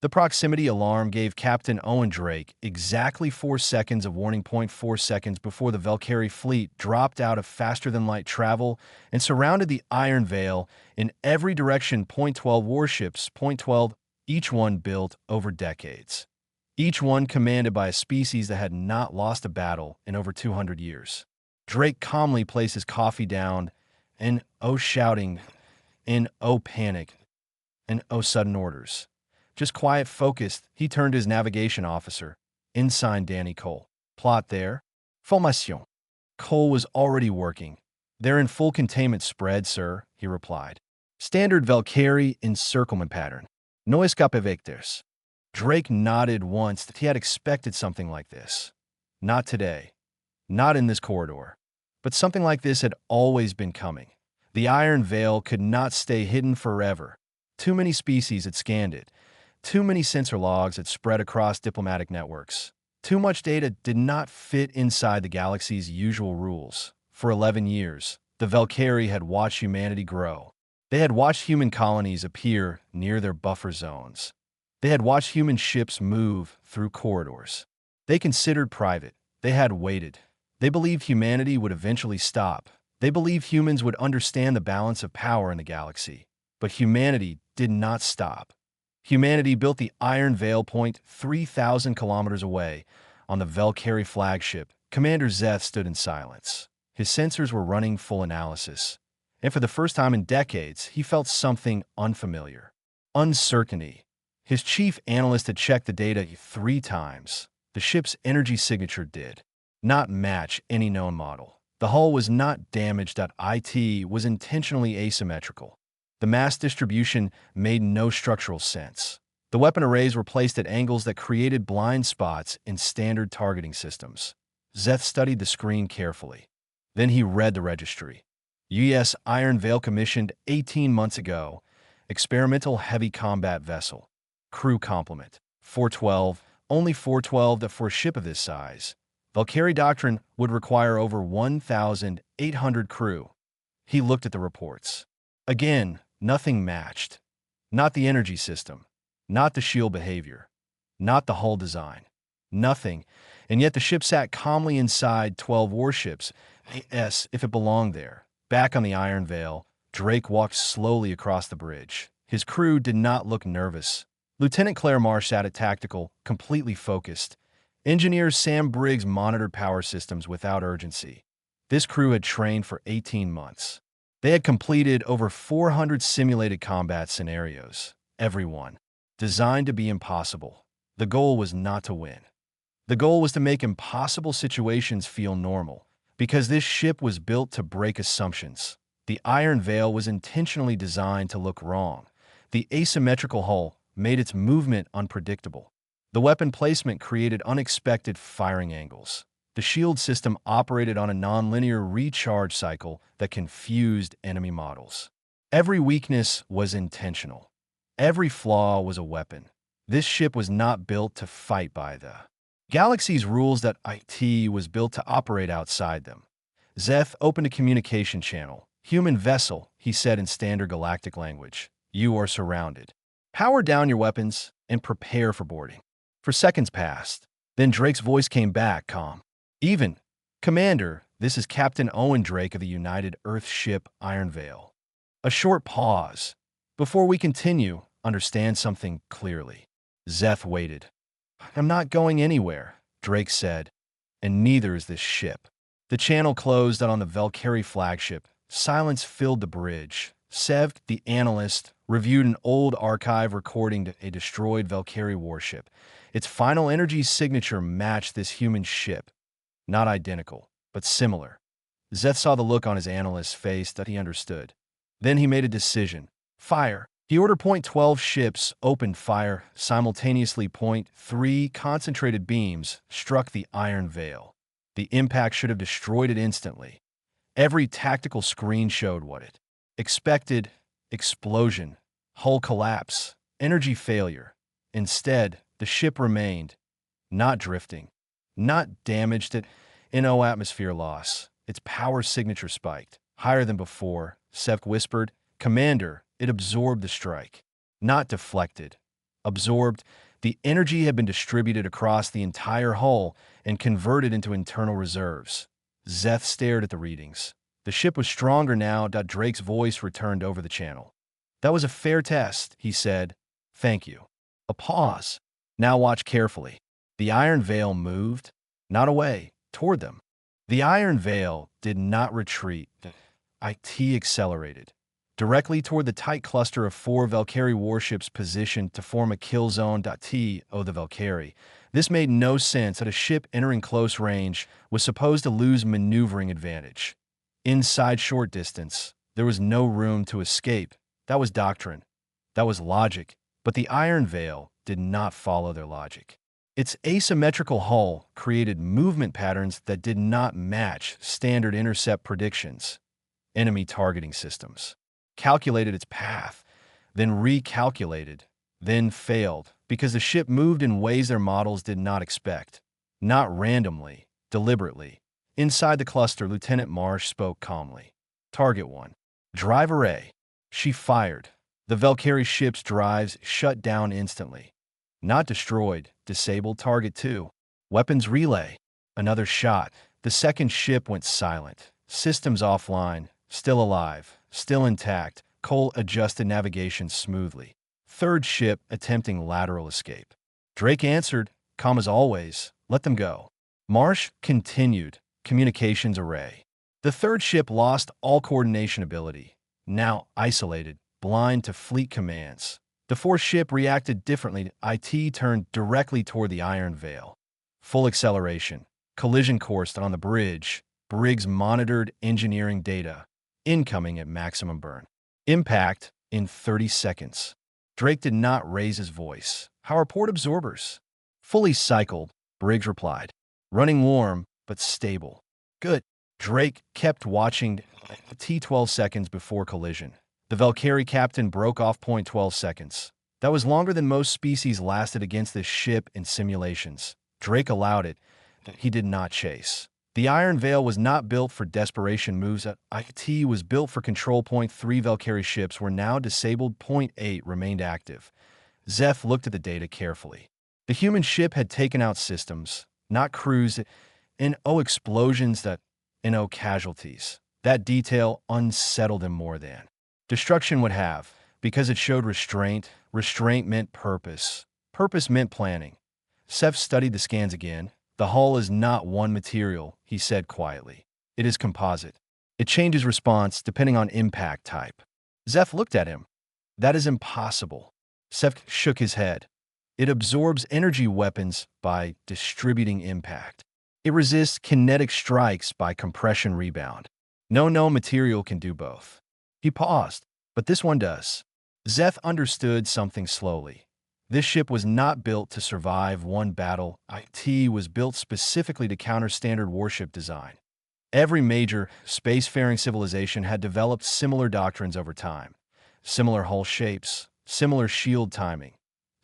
The proximity alarm gave Captain Owen Drake exactly 4 seconds of warning. 4 seconds before the Valkyrie fleet dropped out of faster-than-light travel and surrounded the Iron Veil in every direction. 12 warships. 12, each one built over decades. Each one commanded by a species that had not lost a battle in over 200 years. Drake calmly placed his coffee down, and shouting, and panic, and sudden orders. Just quiet, focused, he turned to his navigation officer, Ensign Danny Cole. Plot there? Formation. Cole was already working. They're in full containment spread, sir, he replied. Standard Valkyrie encirclement pattern. No escape vectors. Drake nodded once that he had expected something like this. Not today. Not in this corridor. But something like this had always been coming. The Iron Veil could not stay hidden forever. Too many species had scanned it. Too many sensor logs had spread across diplomatic networks. Too much data did not fit inside the galaxy's usual rules. For 11 years, the Valkyrie had watched humanity grow. They had watched human colonies appear near their buffer zones. They had watched human ships move through corridors. They considered private. They had waited. They believed humanity would eventually stop. They believed humans would understand the balance of power in the galaxy. But humanity did not stop. Humanity built the Iron Veil point 3,000 kilometers away. On the Valkyrie flagship, Commander Zeth stood in silence. His sensors were running full analysis. And for the first time in decades, he felt something unfamiliar. Uncertainty. His chief analyst had checked the data 3 times. The ship's energy signature did not match any known model. The hull was not damaged. It was intentionally asymmetrical. The mass distribution made no structural sense. The weapon arrays were placed at angles that created blind spots in standard targeting systems. Zeth studied the screen carefully. Then he read the registry. U.S. Iron Veil commissioned 18 months ago. Experimental heavy combat vessel. Crew complement. 412. Only 412 for a ship of this size. Valkyrie doctrine would require over 1,800 crew. He looked at the reports. Again, nothing matched. Not the energy system. Not the shield behavior. Not the hull design. Nothing. And yet the ship sat calmly inside 12 warships. Yes, if it belonged there. Back on the Iron Veil, Drake walked slowly across the bridge. His crew did not look nervous. Lieutenant Claire Marsh sat at tactical, completely focused. Engineer Sam Briggs monitored power systems without urgency. This crew had trained for 18 months. They had completed over 400 simulated combat scenarios, every one designed to be impossible. The goal was not to win. The goal was to make impossible situations feel normal, because this ship was built to break assumptions. The Iron Veil was intentionally designed to look wrong. The asymmetrical hull made its movement unpredictable. The weapon placement created unexpected firing angles. The shield system operated on a nonlinear recharge cycle that confused enemy models. Every weakness was intentional. Every flaw was a weapon. This ship was not built to fight by the galaxy's rules. That IT was built to operate outside them. Zeth opened a communication channel. Human vessel, he said in standard galactic language. You are surrounded. Power down your weapons and prepare for boarding. For seconds passed. Then Drake's voice came back, calm. Even. Commander, this is Captain Owen Drake of the United Earth ship Iron Veil. A short pause. Before we continue, understand something clearly. Zeth waited. I'm not going anywhere, Drake said. And neither is this ship. The channel closed on the Valkyrie flagship. Silence filled the bridge. Sev, the analyst, reviewed an old archive recording to a destroyed Valkyrie warship. Its final energy signature matched this human ship. Not identical, but similar. Zeth saw the look on his analyst's face that he understood. Then he made a decision. Fire. He ordered .12 ships opened fire. Simultaneously .3 concentrated beams struck the Iron Veil. The impact should have destroyed it instantly. Every tactical screen showed what it expected. Explosion, hull collapse, energy failure. Instead, the ship remained, not drifting, not damaged at no atmosphere loss. Its power signature spiked, higher than before. Sevk whispered, Commander, it absorbed the strike. Not deflected. Absorbed, the energy had been distributed across the entire hull and converted into internal reserves. Zeth stared at the readings. The ship was stronger now. Drake's voice returned over the channel. That was a fair test, he said. Thank you. A pause. Now watch carefully. The iron veil moved, not away, toward them. The iron veil did not retreat. IT accelerated, directly toward the tight cluster of 4 Valkyrie warships positioned to form a kill zone. The Valkyrie. This made no sense that a ship entering close range was supposed to lose maneuvering advantage. Inside short distance, there was no room to escape. That was doctrine. That was logic. But the iron veil did not follow their logic. Its asymmetrical hull created movement patterns that did not match standard intercept predictions. Enemy targeting systems calculated its path, then recalculated, then failed because the ship moved in ways their models did not expect. Not randomly, deliberately. Inside the cluster, Lieutenant Marsh spoke calmly. Target 1. Drive array. She fired. The Valkyrie ship's drives shut down instantly. Not destroyed, disabled. Target 2. Weapons relay. Another shot. The second ship went silent. Systems offline. Still alive. Still intact. Cole adjusted navigation smoothly. Third ship attempting lateral escape. Drake answered, calm as always. Let them go. Marsh continued. Communications array. The third ship lost all coordination ability. Now isolated, blind to fleet commands. The fourth ship reacted differently. IT turned directly toward the iron veil. Full acceleration. Collision course on the bridge. Briggs monitored engineering data. Incoming at maximum burn. Impact in 30 seconds. Drake did not raise his voice. How are port absorbers? Fully cycled, Briggs replied. Running warm, but stable. Good. Drake kept watching T 12 seconds before collision. The Valkyrie captain broke off 12 seconds. That was longer than most species lasted against this ship in simulations. Drake allowed it. He did not chase. The Iron Veil was not built for desperation moves. IT was built for control. 3 Valkyrie ships were now disabled. 8 remained active. Zeth looked at the data carefully. The human ship had taken out systems, not crews, and explosions and casualties. That detail unsettled him more than destruction would have, because it showed restraint. Restraint meant purpose. Purpose meant planning. Seth studied the scans again. The hull is not one material, he said quietly. It is composite. It changes response depending on impact type. Zeth looked at him. That is impossible. Seth shook his head. It absorbs energy weapons by distributing impact. It resists kinetic strikes by compression rebound. No material can do both. He paused, but this one does. Zeth understood something slowly. This ship was not built to survive one battle. IT was built specifically to counter standard warship design. Every major spacefaring civilization had developed similar doctrines over time. Similar hull shapes, similar shield timing,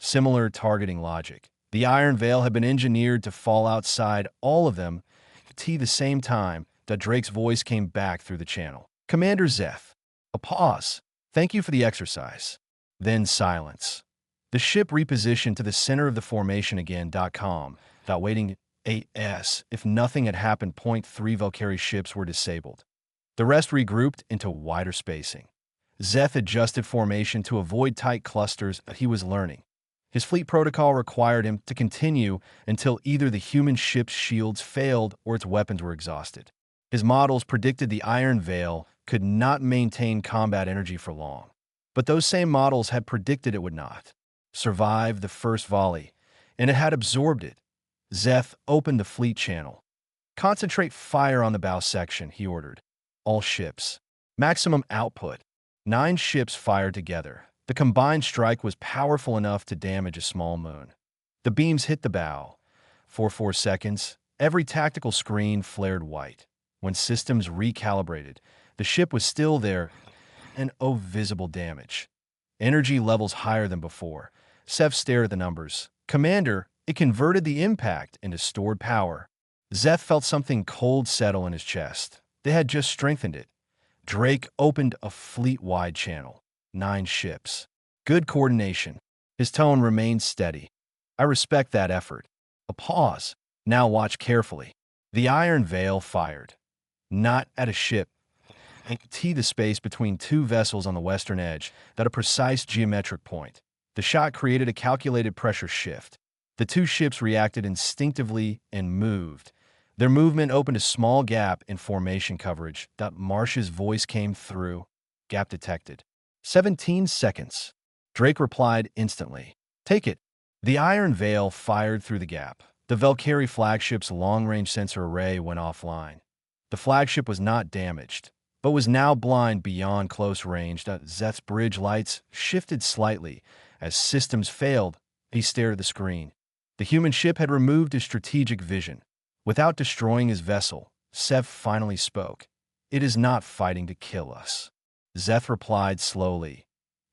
similar targeting logic. The Iron Veil had been engineered to fall outside all of them. At the same time, Drake's voice came back through the channel. Commander Zeth. A pause. Thank you for the exercise. Then silence. The ship repositioned to the center of the formation again. Waiting 8s. If nothing had happened. 3 Valkyrie ships were disabled. The rest regrouped into wider spacing. Zeth adjusted formation to avoid tight clusters, but he was learning. His fleet protocol required him to continue until either the human ship's shields failed or its weapons were exhausted. His models predicted the Iron Veil could not maintain combat energy for long. But those same models had predicted it would not survive the first volley, and it had absorbed it. Zeth opened the fleet channel. Concentrate fire on the bow section, he ordered. All ships. Maximum output. 9 ships fired together. The combined strike was powerful enough to damage a small moon. The beams hit the bow. For 4 seconds, every tactical screen flared white. When systems recalibrated, the ship was still there, and visible damage. Energy levels higher than before. Seth stared at the numbers. Commander, it converted the impact into stored power. Zeth felt something cold settle in his chest. They had just strengthened it. Drake opened a fleet-wide channel. 9 ships. Good coordination. His tone remained steady. I respect that effort. A pause. Now watch carefully. The iron veil fired. Not at a ship. The space between two vessels on the western edge, at a precise geometric point. The shot created a calculated pressure shift. The two ships reacted instinctively and moved. Their movement opened a small gap in formation coverage. Marsh's voice came through. Gap detected. 17 seconds. Drake replied instantly. Take it. The iron veil fired through the gap. The Valkyrie flagship's long-range sensor array went offline. The flagship was not damaged, but was now blind beyond close range. Zeth's bridge lights shifted slightly. As systems failed, he stared at the screen. The human ship had removed his strategic vision. Without destroying his vessel, Zeth finally spoke. It is not fighting to kill us. Zeth replied slowly.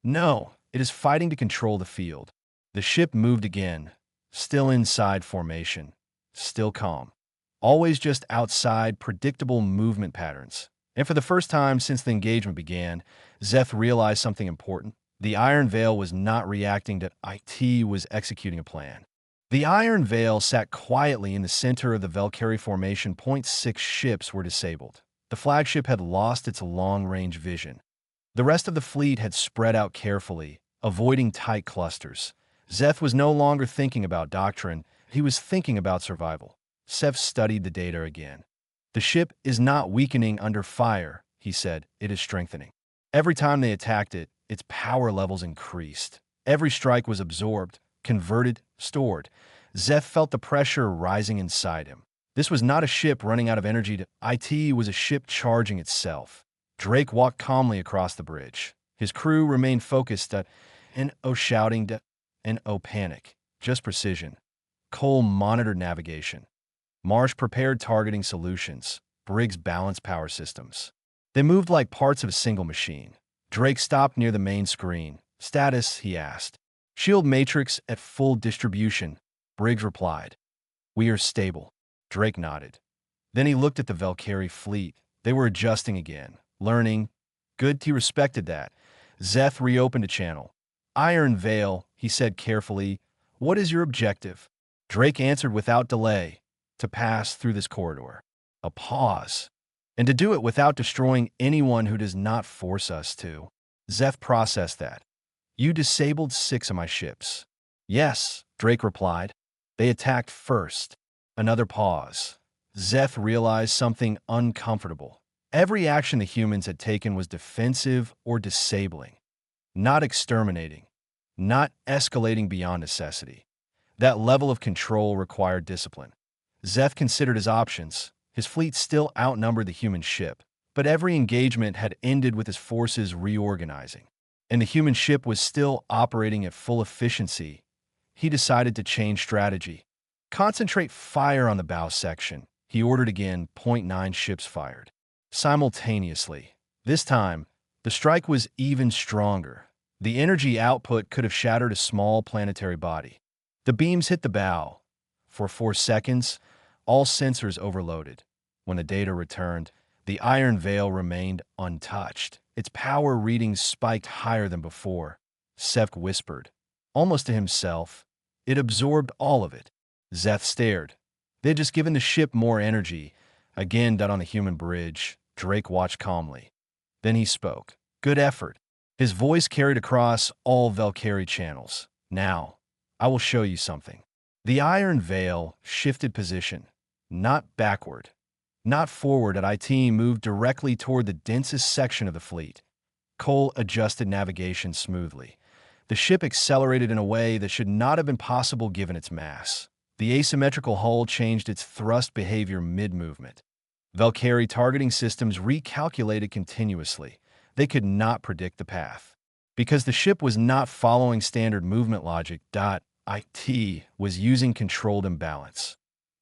No, it is fighting to control the field. The ship moved again, still inside formation, still calm. Always just outside predictable movement patterns. And for the first time since the engagement began, Zeth realized something important. The Iron Veil was not reacting to IT, was executing a plan. The Iron Veil sat quietly in the center of the Valkyrie formation. 6 ships were disabled. The flagship had lost its long-range vision. The rest of the fleet had spread out carefully, avoiding tight clusters. Zeth was no longer thinking about doctrine, he was thinking about survival. Zeth studied the data again. The ship is not weakening under fire, he said, it is strengthening. Every time they attacked it, its power levels increased. Every strike was absorbed, converted, stored. Zeth felt the pressure rising inside him. This was not a ship running out of energy to IT, was a ship charging itself. Drake walked calmly across the bridge. His crew remained focused at N.O. shouting to N.O. panic. Just precision. Cole monitored navigation. Marsh prepared targeting solutions. Briggs balanced power systems. They moved like parts of a single machine. Drake stopped near the main screen. Status, he asked. Shield matrix at full distribution. Briggs replied. We are stable. Drake nodded. Then he looked at the Valkyrie fleet. They were adjusting again. Learning. Good, he respected that. Zeth reopened a channel. Iron Veil, he said carefully. What is your objective? Drake answered without delay. To pass through this corridor. A pause. And to do it without destroying anyone who does not force us to. Zeth processed that. You disabled 6 of my ships. Yes, Drake replied. They attacked first. Another pause. Zeth realized something uncomfortable. Every action the humans had taken was defensive or disabling. Not exterminating. Not escalating beyond necessity. That level of control required discipline. Zeth considered his options. His fleet still outnumbered the human ship, but every engagement had ended with his forces reorganizing. And the human ship was still operating at full efficiency. He decided to change strategy. Concentrate fire on the bow section. He ordered again. 9 ships fired. Simultaneously. This time, the strike was even stronger. The energy output could have shattered a small planetary body. The beams hit the bow. For 4 seconds, all sensors overloaded. When the data returned, the Iron Veil remained untouched. Its power readings spiked higher than before. Zeth whispered, almost to himself. It absorbed all of it. Zeth stared. They had just given the ship more energy. Again, down on the human bridge, Drake watched calmly. Then he spoke. Good effort. His voice carried across all Valkyrie channels. Now, I will show you something. The Iron Veil shifted position. Not backward. Not forward. At IT moved directly toward the densest section of the fleet. Cole adjusted navigation smoothly. The ship accelerated in a way that should not have been possible given its mass. The asymmetrical hull changed its thrust behavior mid-movement. Valkyrie targeting systems recalculated continuously. They could not predict the path. Because the ship was not following standard movement logic, IT was using controlled imbalance.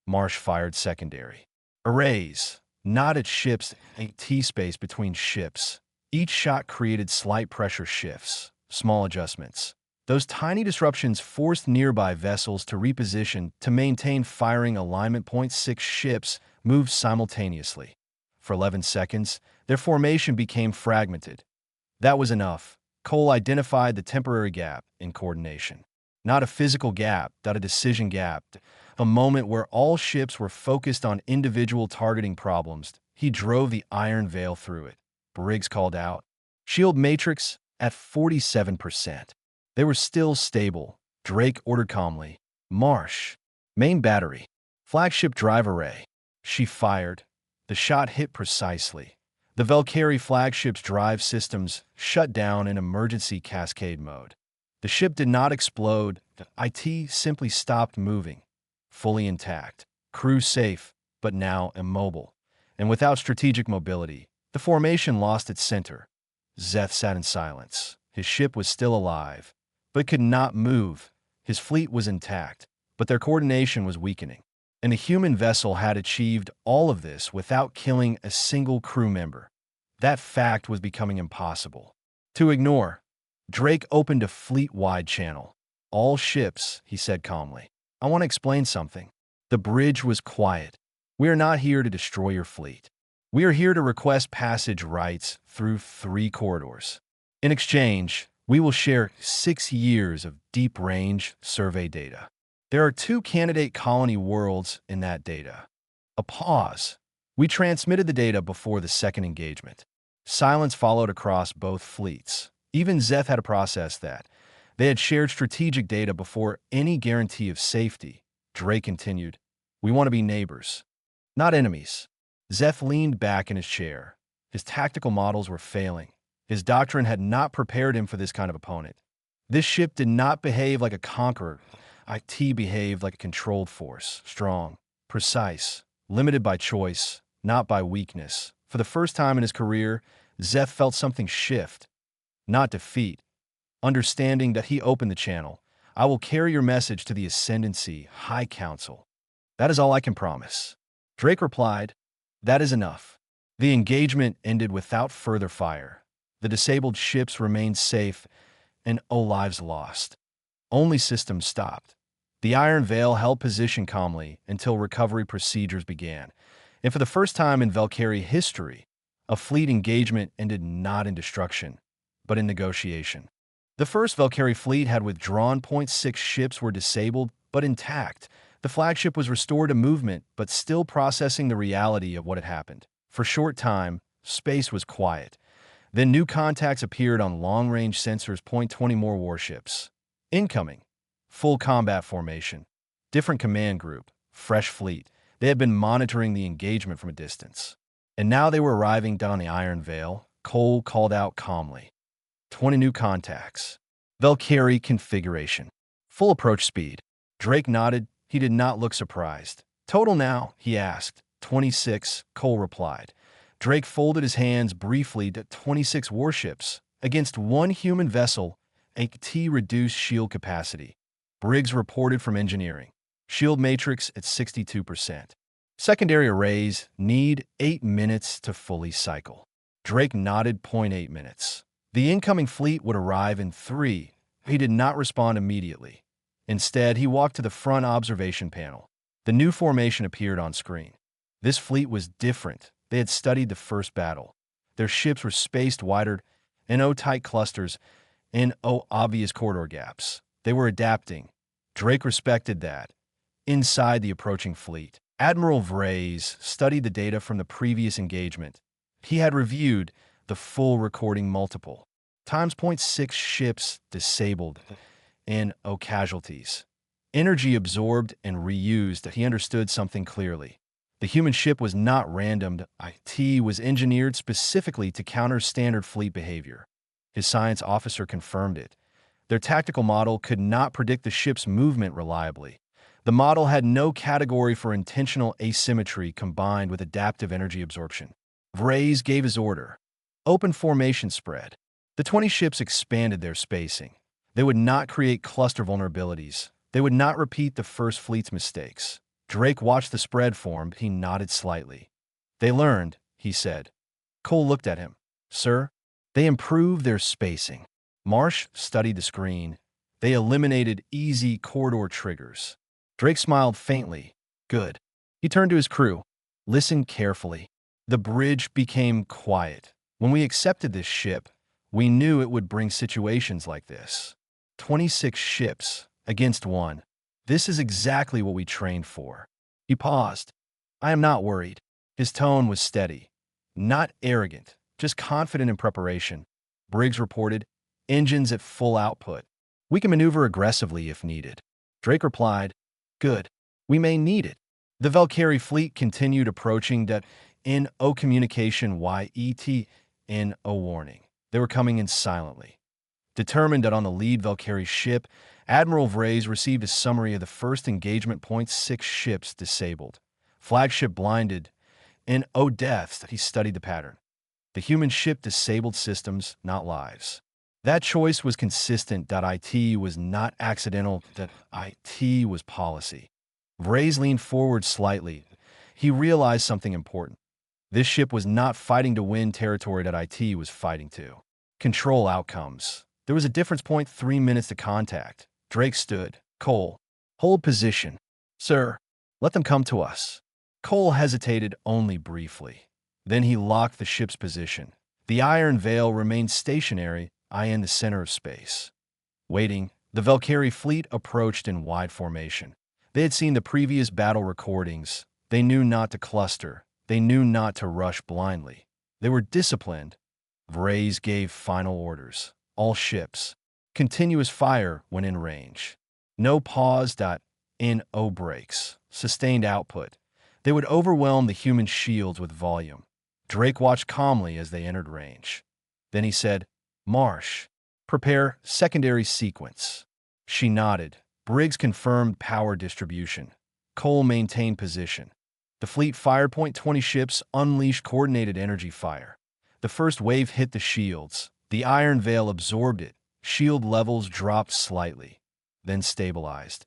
Marsh fired secondary. Arrays, not at ships, AT space between ships. Each shot created slight pressure shifts, small adjustments. Those tiny disruptions forced nearby vessels to reposition to maintain firing alignment. 6 ships moved simultaneously. For 11 seconds, their formation became fragmented. That was enough. Cole identified the temporary gap in coordination. Not a physical gap, not a decision gap. A moment where all ships were focused on individual targeting problems. He drove the iron veil through it. Briggs called out. Shield matrix at 47%. They were still stable. Drake ordered calmly. Marsh. Main battery. Flagship drive array. She fired. The shot hit precisely. The Valkyrie flagship's drive systems shut down in emergency cascade mode. The ship did not explode. The IT simply stopped moving. Fully intact. Crew safe, but now immobile. And without strategic mobility, the formation lost its center. Zeth sat in silence. His ship was still alive, but could not move. His fleet was intact, but their coordination was weakening. And the human vessel had achieved all of this without killing a single crew member. That fact was becoming impossible to ignore. Drake opened a fleet-wide channel. All ships, he said calmly. I want to explain something. The bridge was quiet. We are not here to destroy your fleet. We are here to request passage rights through 3 corridors. In exchange, we will share 6 years of deep-range survey data. There are 2 candidate colony worlds in that data. A pause. We transmitted the data before the second engagement. Silence followed across both fleets. Even Zeth had to process that. They had shared strategic data before any guarantee of safety. Drake continued, we want to be neighbors, not enemies. Zeth leaned back in his chair. His tactical models were failing. His doctrine had not prepared him for this kind of opponent. This ship did not behave like a conqueror. IT behaved like a controlled force, strong, precise, limited by choice, not by weakness. For the first time in his career, Zeth felt something shift, not defeat. Understanding that he opened the channel, I will carry your message to the Ascendancy High Council. That is all I can promise. Drake replied, that is enough. The engagement ended without further fire. The disabled ships remained safe, and no lives lost. Only systems stopped. The Iron Veil held position calmly until recovery procedures began. And for the first time in Valkyrie history, a fleet engagement ended not in destruction, but in negotiation. The first Valkyrie fleet had withdrawn. 0.6 ships were disabled, but intact. The flagship was restored to movement, but still processing the reality of what had happened. For a short time, space was quiet. Then new contacts appeared on long-range sensors. 20 more warships. Incoming. Full combat formation. Different command group. Fresh fleet. They had been monitoring the engagement from a distance. And now they were arriving down the Iron Veil. Cole called out calmly. 20 new contacts. Valkyrie configuration. Full approach speed. Drake nodded. He did not look surprised. Total now, he asked. 26, Cole replied. Drake folded his hands briefly to 26 warships. Against 1 human vessel, a T-reduced shield capacity. Briggs reported from engineering. Shield matrix at 62%. Secondary arrays need 8 minutes to fully cycle. Drake nodded. 0.8 minutes. The incoming fleet would arrive in 3. He did not respond immediately. Instead, he walked to the front observation panel. The new formation appeared on screen. This fleet was different. They had studied the first battle. Their ships were spaced wider in tight clusters and obvious corridor gaps. They were adapting. Drake respected that. Inside the approaching fleet, Admiral Vraze studied the data from the previous engagement. He had reviewed the full recording multiple times. 0.6 ships disabled and casualties. Energy absorbed and reused. He understood something clearly. The human ship was not random. IT was engineered specifically to counter standard fleet behavior. His science officer confirmed it. Their tactical model could not predict the ship's movement reliably. The model had no category for intentional asymmetry combined with adaptive energy absorption. Vraze gave his order. Open formation spread. The 20 ships expanded their spacing. They would not create cluster vulnerabilities. They would not repeat the first fleet's mistakes. Drake watched the spread form. He nodded slightly. They learned, he said. Cole looked at him. Sir, they improved their spacing. Marsh studied the screen. They eliminated easy corridor triggers. Drake smiled faintly. Good. He turned to his crew. Listen carefully. The bridge became quiet. When we accepted this ship, we knew it would bring situations like this. 26 ships, Against one. This is exactly what we trained for. He paused. I am not worried. His tone was steady. Not arrogant, just confident in preparation. Briggs reported, engines at full output. We can maneuver aggressively if needed. Drake replied, good. We may need it. The Valkyrie fleet continued approaching that NO communication YET NO warning. They were coming in silently. Determined that on the lead Valkyrie ship, Admiral Vraise received a summary of the first engagement point 6 ships disabled. Flagship blinded. NO deaths. He studied the pattern. The human ship disabled systems, not lives. That choice was consistent. IT was not accidental. That IT was policy. Vraise leaned forward slightly. He realized something important. This ship was not fighting to win territory. That IT was fighting to control outcomes. There was a difference point 3 minutes to contact. Drake stood. Cole, hold position. Sir, let them come to us. Cole hesitated only briefly. Then he locked the ship's position. The Iron Veil remained stationary, in the center of space. Waiting, the Valkyrie fleet approached in wide formation. They had seen the previous battle recordings. They knew not to cluster. They knew not to rush blindly. They were disciplined. Vraise gave final orders. All ships. Continuous fire when in range. No pause. NO breaks. Sustained output. They would overwhelm the human shields with volume. Drake watched calmly as they entered range. Then he said, Marsh, prepare secondary sequence. She nodded. Briggs confirmed power distribution. Cole maintained position. The fleet fired point 20 ships, unleashed coordinated energy fire. The first wave hit the shields. The Iron Veil absorbed it. Shield levels dropped slightly, then stabilized.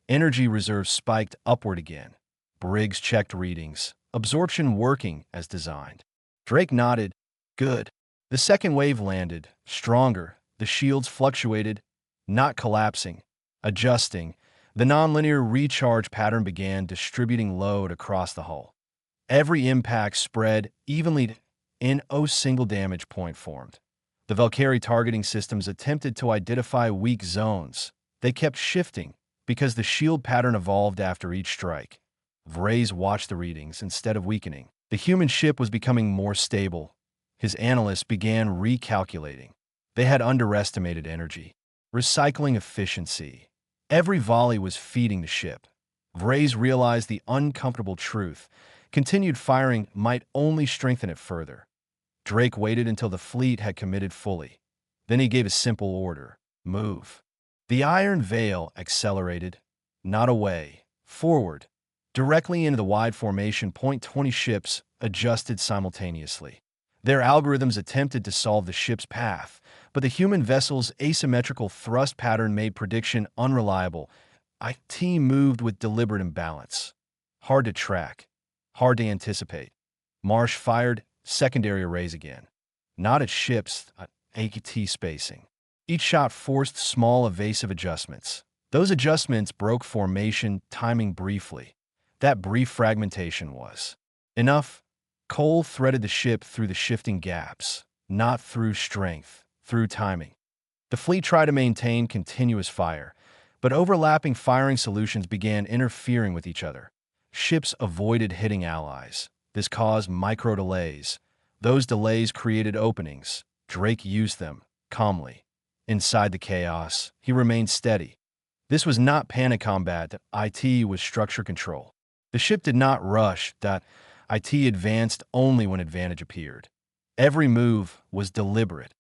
Energy reserves spiked upward again. Briggs checked readings. Absorption working as designed. Drake nodded. Good. The second wave landed. Stronger. The shields fluctuated, not collapsing, adjusting. The nonlinear recharge pattern began distributing load across the hull. Every impact spread evenly. NO single damage point formed. The Valkyrie targeting systems attempted to identify weak zones. They kept shifting because the shield pattern evolved after each strike. Vraise watched the readings instead of weakening. The human ship was becoming more stable. His analysts began recalculating. They had underestimated energy, recycling efficiency. Every volley was feeding the ship. Vraise realized the uncomfortable truth. Continued firing might only strengthen it further. Drake waited until the fleet had committed fully. Then he gave a simple order. Move. The Iron Veil accelerated, not away, forward, directly into the wide formation. Point 20 ships adjusted simultaneously. Their algorithms attempted to solve the ship's path, but the human vessel's asymmetrical thrust pattern made prediction unreliable. IT moved with deliberate imbalance. Hard to track, hard to anticipate. Marsh fired secondary arrays again. Not at ships, at AT spacing. Each shot forced small evasive adjustments. Those adjustments broke formation timing briefly. That brief fragmentation was enough. Cole threaded the ship through the shifting gaps, not through strength, through timing. The fleet tried to maintain continuous fire, but overlapping firing solutions began interfering with each other. Ships avoided hitting allies. This caused micro-delays. Those delays created openings. Drake used them, calmly. Inside the chaos, he remained steady. This was not panic combat. IT was structure control. The ship did not rush. IT advanced only when advantage appeared. Every move was deliberate.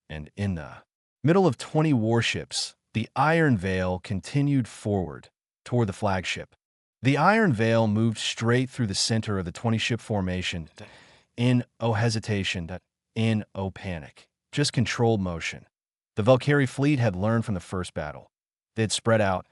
And in the middle of 20 warships, the Iron Veil continued forward toward the flagship. The Iron Veil moved straight through the center of the 20-ship formation. NO hesitation, NO panic, just controlled motion. The Valkyrie fleet had learned from the first battle. They had spread out.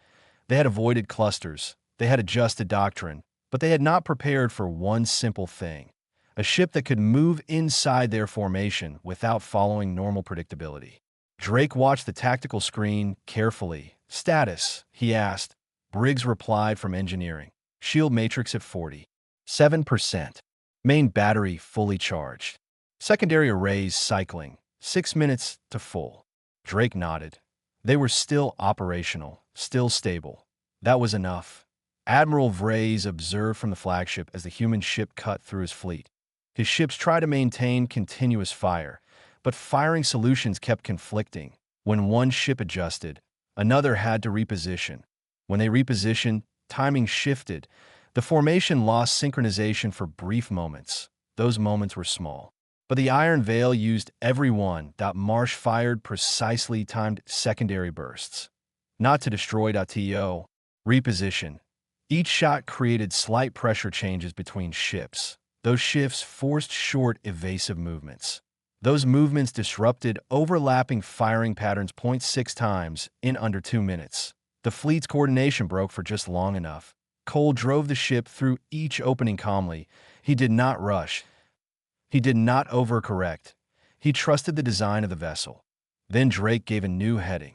They had avoided clusters. They had adjusted doctrine. But they had not prepared for one simple thing. A ship that could move inside their formation without following normal predictability. Drake watched the tactical screen carefully. Status, he asked. Briggs replied from engineering. Shield matrix at 47%. Main battery fully charged. Secondary arrays cycling. 6 minutes to full. Drake nodded. They were still operational, still stable. That was enough. Admiral Vraise observed from the flagship as the human ship cut through his fleet. His ships tried to maintain continuous fire, but firing solutions kept conflicting. When one ship adjusted, another had to reposition. When they repositioned, timing shifted. The formation lost synchronization for brief moments. Those moments were small. But the Iron Veil used every one. Marsh fired precisely timed secondary bursts. Not to destroy. To reposition. Each shot created slight pressure changes between ships. Those shifts forced short, evasive movements. Those movements disrupted overlapping firing patterns 0.6 times in under 2 minutes. The fleet's coordination broke for just long enough. Cole drove the ship through each opening calmly. He did not rush. He did not overcorrect. He trusted the design of the vessel. Then Drake gave a new heading.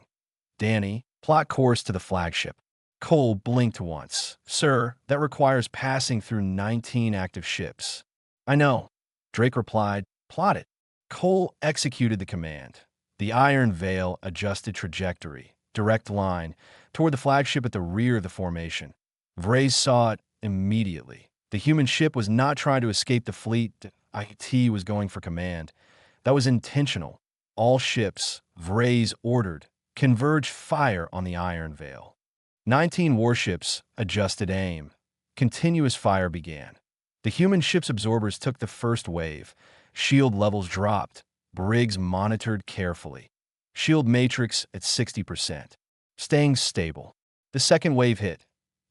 Danny, plot course to the flagship. Cole blinked once. Sir, that requires passing through 19 active ships. I know. Drake replied. Plot it. Cole executed the command. The Iron Veil adjusted trajectory, direct line, toward the flagship at the rear of the formation. Vraise saw it immediately. The human ship was not trying to escape the fleet. IT was going for command. That was intentional. All ships, Vraise ordered, converge fire on the Iron Veil. 19 warships adjusted aim. Continuous fire began. The human ship's absorbers took the first wave. Shield levels dropped. Briggs monitored carefully. Shield matrix at 60%. Staying stable. The second wave hit.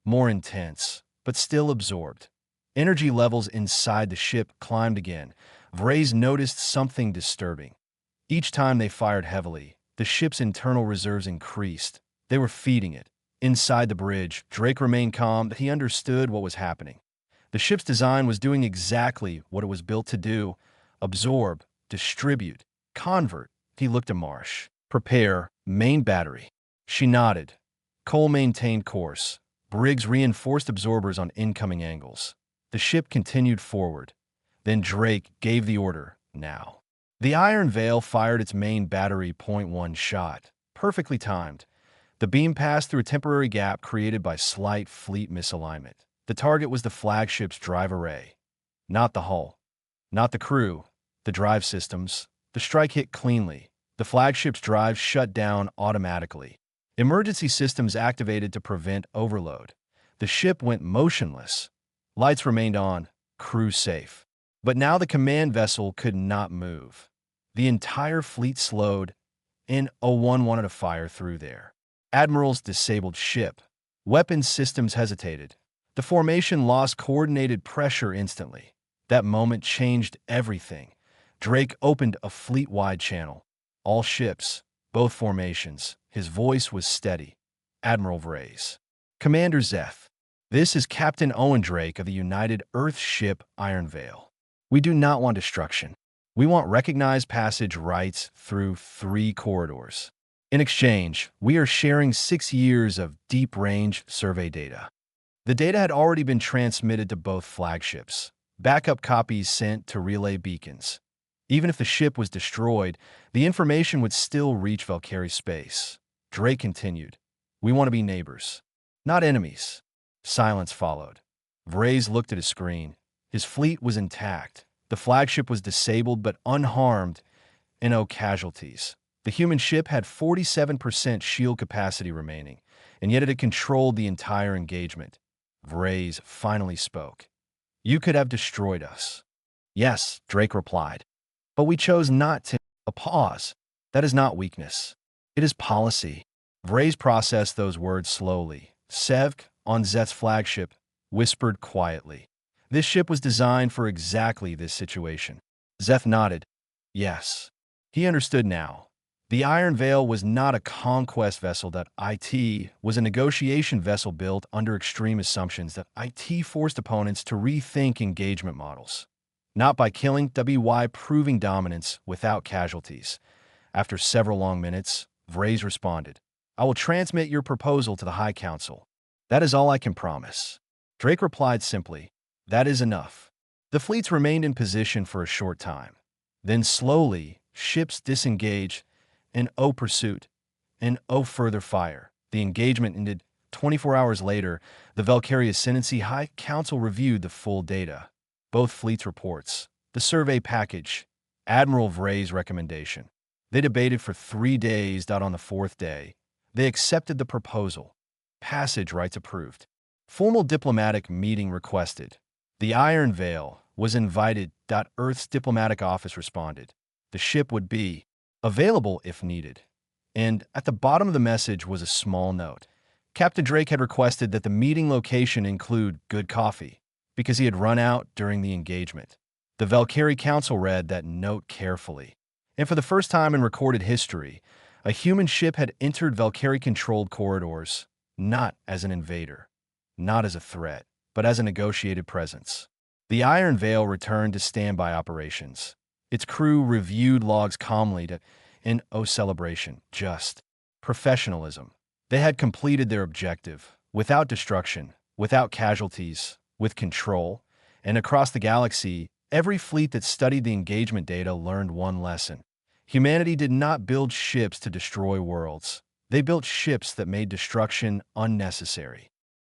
More intense, but still absorbed. Energy levels inside the ship climbed again. Vraise noticed something disturbing. Each time they fired heavily, the ship's internal reserves increased. They were feeding it. Inside the bridge, Drake remained calm, but he understood what was happening. The ship's design was doing exactly what it was built to do: absorb, distribute, convert. He looked at Marsh. Prepare, main battery. She nodded. Cole maintained course. Briggs reinforced absorbers on incoming angles. The ship continued forward. Then Drake gave the order, now. The Iron Veil fired its main battery .1 shot, perfectly timed. The beam passed through a temporary gap created by slight fleet misalignment. The target was the flagship's drive array. Not the hull. Not the crew. The drive systems. The strike hit cleanly. The flagship's drive shut down automatically. Emergency systems activated to prevent overload. The ship went motionless. Lights remained on. Crew safe. But now the command vessel could not move. The entire fleet slowed. N-01 wanted to fire through there. Admiral's disabled ship. Weapons systems hesitated. The formation lost coordinated pressure instantly. That moment changed everything. Drake opened a fleet-wide channel. All ships, both formations. His voice was steady. Admiral Vraise. Commander Zeth. This is Captain Owen Drake of the United Earth ship Iron Veil. We do not want destruction. We want recognized passage rights through 3 corridors. In exchange, we are sharing 6 years of deep-range survey data. The data had already been transmitted to both flagships. Backup copies sent to relay beacons. Even if the ship was destroyed, the information would still reach Valkyrie space. Drake continued. We want to be neighbors, not enemies. Silence followed. Vraise looked at his screen. His fleet was intact. The flagship was disabled but unharmed. No casualties. The human ship had 47% shield capacity remaining, and yet it had controlled the entire engagement. Vraise finally spoke. You could have destroyed us. Yes, Drake replied. But we chose not to. A pause. That is not weakness. It is policy. Vraise processed those words slowly. Sevk, on Zet's flagship, whispered quietly. This ship was designed for exactly this situation. Zeth nodded. Yes. He understood now. The Iron Veil was not a conquest vessel. That IT was a negotiation vessel built under extreme assumptions. That IT forced opponents to rethink engagement models. Not by killing, WY proving dominance without casualties. After several long minutes, Vraise responded. I will transmit your proposal to the High Council. That is all I can promise. Drake replied simply. That is enough. The fleets remained in position for a short time. Then slowly, ships disengaged. Pursuit. Further fire. The engagement ended 24 hours later. The Valkyrie Ascendancy High Council reviewed the full data, both fleets' reports, the survey package, Admiral Vray's recommendation. They debated for 3 days. On the fourth day, they accepted the proposal. Passage rights approved. Formal diplomatic meeting requested. The Iron Veil was invited. Earth's diplomatic office responded. The ship would be available if needed. And at the bottom of the message was a small note. Captain Drake had requested that the meeting location include good coffee, because he had run out during the engagement. The Valkyrie Council read that note carefully. And for the first time in recorded history, a human ship had entered Valkyrie-controlled corridors, not as an invader, not as a threat, but as a negotiated presence. The Iron Veil returned to standby operations. Its crew reviewed logs calmly in celebration, just professionalism. They had completed their objective, without destruction, without casualties, with control, and across the galaxy, every fleet that studied the engagement data learned one lesson. Humanity did not build ships to destroy worlds. They built ships that made destruction unnecessary.